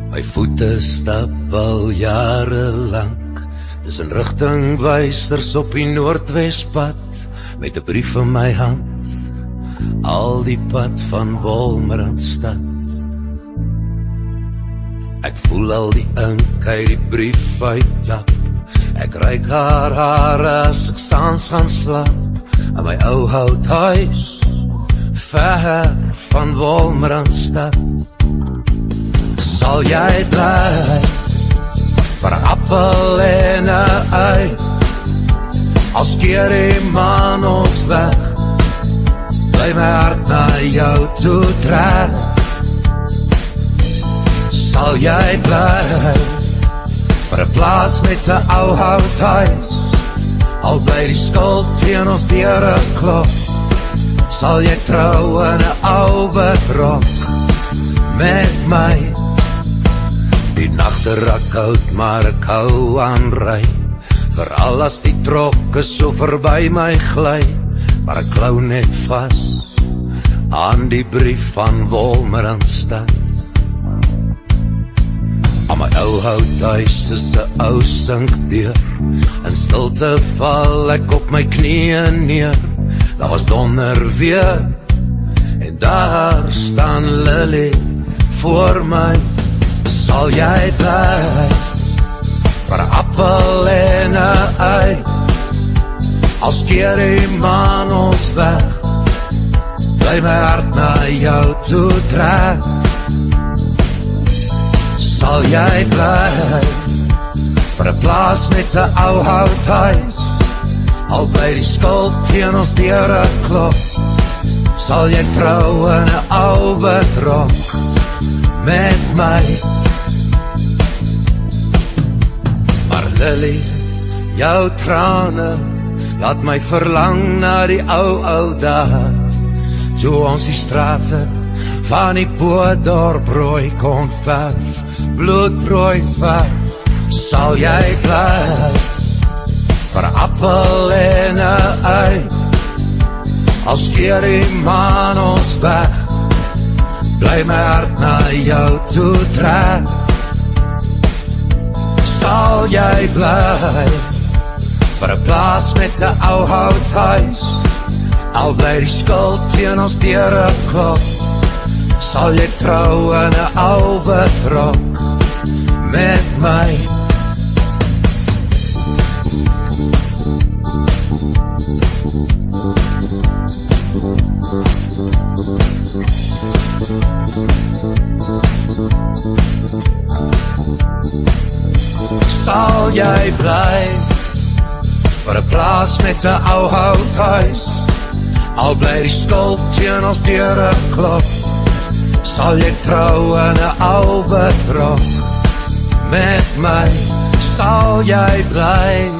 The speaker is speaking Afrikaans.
My voete stap al jare lank, dis 'n rigtingwysers op die Noordwespad, met 'n brief in my hand, al die pad van Wolmaranstad. Ek voel al die ink uit die brief uittap, ek ruik haar hare as ek saans gaan slaap, in my ou houthuis, ver van Wolmaranstad. Sal jy bly vir 'n appel en 'n ei, als keer die maan ons weg, bly my hart na jou toe trek. Sal jy bly vir 'n plaas met 'n ou houthuis, al bly die skuld teen ons deure klop, sal jy trou in 'n ou rok met my. Die nagte raak koud, maar ek hou aan ry, veral as die trokke so verby my gly, maar ek klou net vas aan die brief van Wolmaranstad. Aan my ou houthuis is 'n ou sinkdeur, in stilte val ek op my knieë neer. Daar was donder weer, en daar staan Lily voor my. Sal jy bly vir 'n appel en 'n ei, als keer die maan ons weg, bly my hart na jou toe trek. Sal jy bly vir 'n plaas met 'n ou houthuis, al bly die skuld teen ons deure klop, sal jy trou in 'n ou rok met my. Maar Lily, jou trane laat my verlang na die ou dae, toe ons die strate van die Boerdorp rooi kon verf, bloedrooi verf. Sal jy bly vir 'n appel en 'n ei, als keer die maan ons weg, bly my hart na jou toe trek. Sal jy bly vir 'n plaas met 'n ou houthuis, al bly die skuld teen ons deure klop, sal jy trou in 'n ou rok met my. Sal jy bly vir 'n plaas met 'n ou houthuis, al bly die skuld teen ons deure klop, sal jy trou in 'n ou rok met my. Sal jy bly